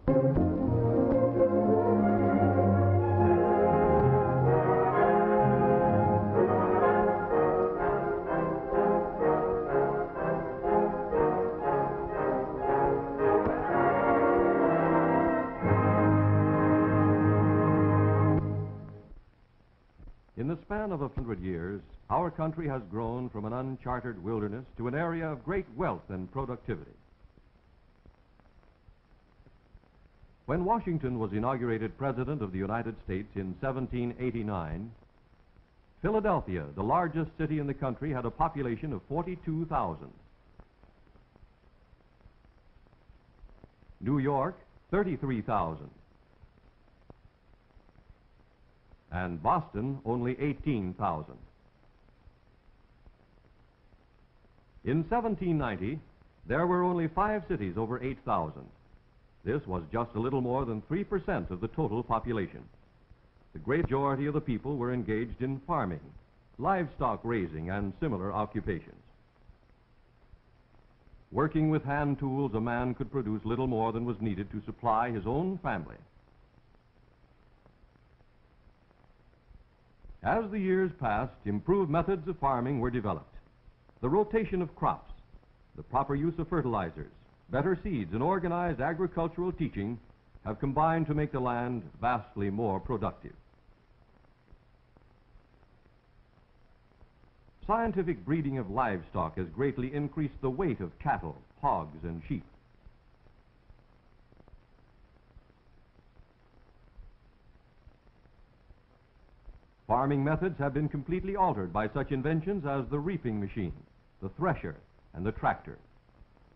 In the span of 100 years, our country has grown from an uncharted wilderness to an area of great wealth and productivity. When Washington was inaugurated President of the United States in 1789, Philadelphia, the largest city in the country, had a population of 42,000. New York, 33,000. And Boston, only 18,000. In 1790, there were only 5 cities over 8,000. This was just a little more than 3% of the total population. The great majority of the people were engaged in farming, livestock raising, and similar occupations. Working with hand tools, a man could produce little more than was needed to supply his own family. As the years passed, improved methods of farming were developed. The rotation of crops, the proper use of fertilizers, better seeds, and organized agricultural teaching have combined to make the land vastly more productive. Scientific breeding of livestock has greatly increased the weight of cattle, hogs, and sheep. Farming methods have been completely altered by such inventions as the reaping machine, the thresher, and the tractor.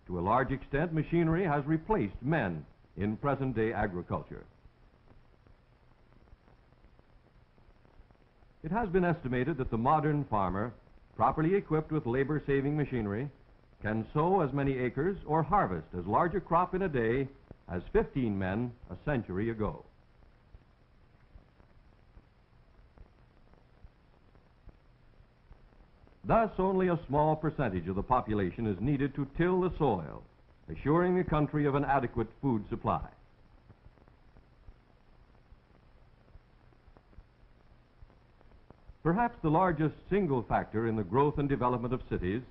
To a large extent, machinery has replaced men in present-day agriculture. It has been estimated that the modern farmer, properly equipped with labor-saving machinery, can sow as many acres or harvest as large a crop in a day as 15 men a century ago. Thus, only a small percentage of the population is needed to till the soil, assuring the country of an adequate food supply. Perhaps the largest single factor in the growth and development of cities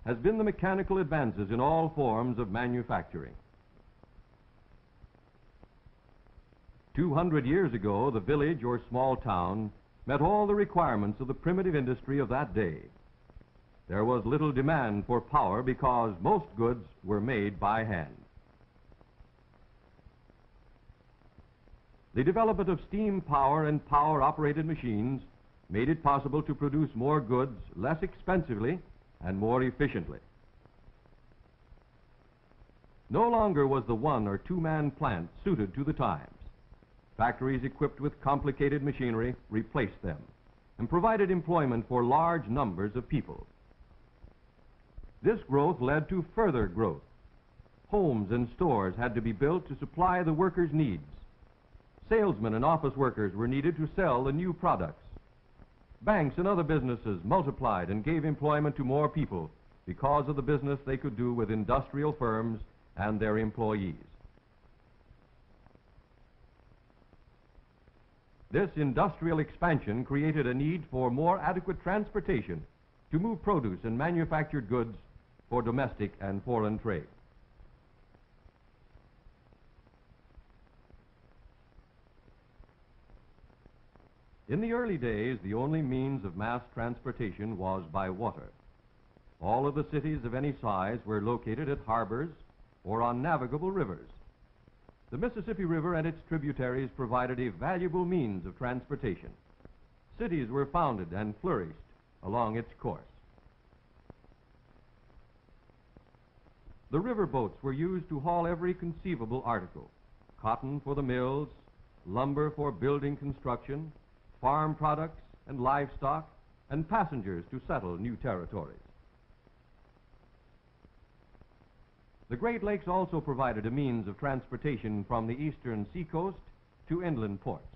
has been the mechanical advances in all forms of manufacturing. 200 years ago, the village or small town met all the requirements of the primitive industry of that day. There was little demand for power because most goods were made by hand. The development of steam power and power-operated machines made it possible to produce more goods less expensively and more efficiently. No longer was the one- or two-man plant suited to the times. Factories equipped with complicated machinery replaced them and provided employment for large numbers of people. This growth led to further growth. Homes and stores had to be built to supply the workers' needs. Salesmen and office workers were needed to sell the new products. Banks and other businesses multiplied and gave employment to more people because of the business they could do with industrial firms and their employees. This industrial expansion created a need for more adequate transportation to move produce and manufactured goods for domestic and foreign trade. In the early days, the only means of mass transportation was by water. All of the cities of any size were located at harbors or on navigable rivers. The Mississippi River and its tributaries provided a valuable means of transportation. Cities were founded and flourished along its course. The river boats were used to haul every conceivable article: cotton for the mills, lumber for building construction, farm products and livestock, and passengers to settle new territories. The Great Lakes also provided a means of transportation from the eastern seacoast to inland ports.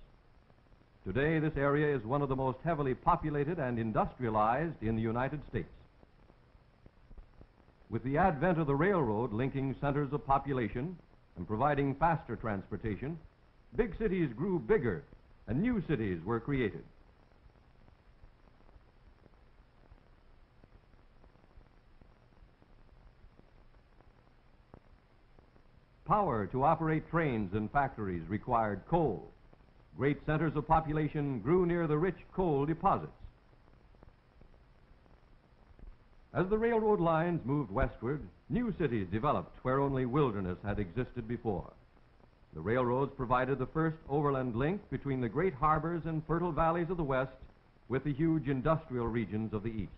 Today, this area is one of the most heavily populated and industrialized in the United States. With the advent of the railroad linking centers of population, and providing faster transportation, big cities grew bigger and new cities were created. Power to operate trains and factories required coal. Great centers of population grew near the rich coal deposits. As the railroad lines moved westward, new cities developed where only wilderness had existed before. The railroads provided the first overland link between the great harbors and fertile valleys of the west with the huge industrial regions of the east.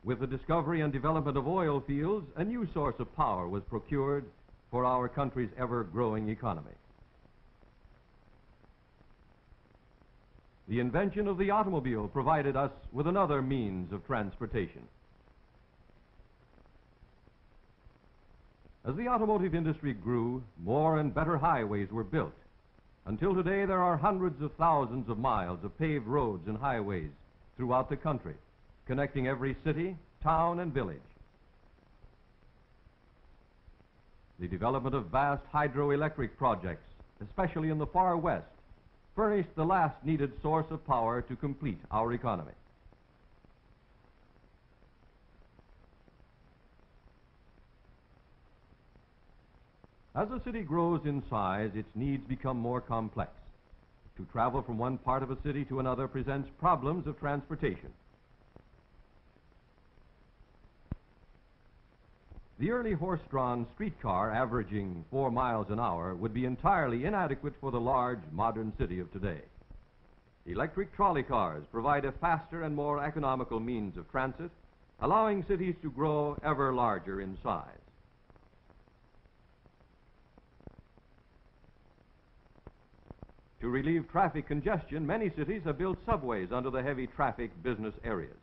With the discovery and development of oil fields, a new source of power was procured for our country's ever-growing economy. The invention of the automobile provided us with another means of transportation. As the automotive industry grew, more and better highways were built. Until today, there are hundreds of thousands of miles of paved roads and highways throughout the country, connecting every city, town, and village. The development of vast hydroelectric projects, especially in the far west, furnished the last needed source of power to complete our economy. As a city grows in size, its needs become more complex. To travel from one part of a city to another presents problems of transportation. The early horse-drawn streetcar, averaging 4 miles an hour, would be entirely inadequate for the large, modern city of today. Electric trolley cars provide a faster and more economical means of transit, allowing cities to grow ever larger in size. To relieve traffic congestion, many cities have built subways under the heavy traffic business areas.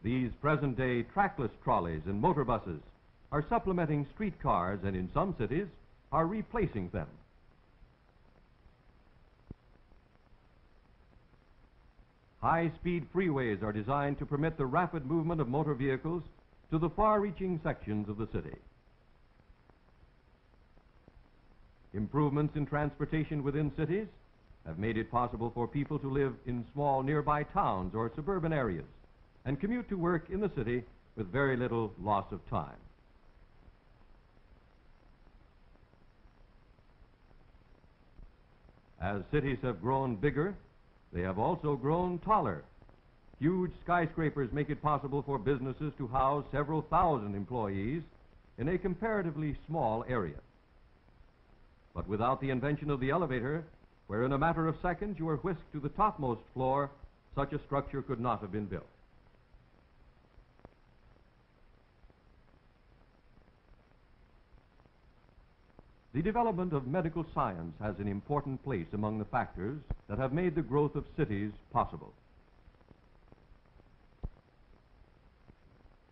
These present-day trackless trolleys and motor buses are supplementing streetcars and, in some cities, are replacing them. High-speed freeways are designed to permit the rapid movement of motor vehicles to the far-reaching sections of the city. Improvements in transportation within cities have made it possible for people to live in small nearby towns or suburban areas and commute to work in the city with very little loss of time. As cities have grown bigger, they have also grown taller. Huge skyscrapers make it possible for businesses to house several thousand employees in a comparatively small area. But without the invention of the elevator, where in a matter of seconds you are whisked to the topmost floor, such a structure could not have been built. The development of medical science has an important place among the factors that have made the growth of cities possible.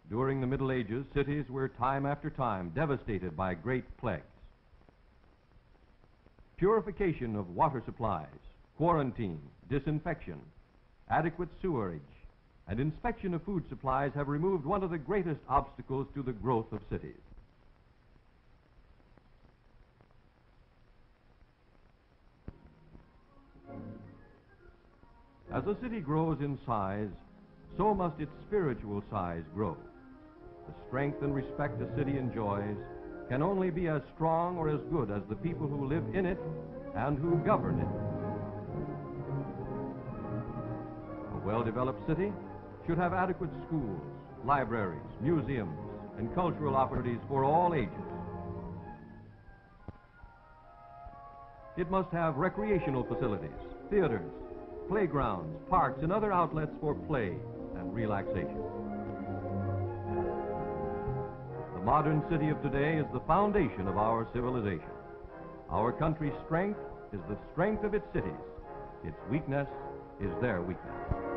During the Middle Ages, cities were time after time devastated by great plagues. Purification of water supplies, quarantine, disinfection, adequate sewerage, and inspection of food supplies have removed one of the greatest obstacles to the growth of cities. As a city grows in size, so must its spiritual size grow. The strength and respect a city enjoys can only be as strong or as good as the people who live in it and who govern it. A well-developed city should have adequate schools, libraries, museums, and cultural opportunities for all ages. It must have recreational facilities, theaters, playgrounds, parks, and other outlets for play and relaxation. The modern city of today is the foundation of our civilization. Our country's strength is the strength of its cities. Its weakness is their weakness.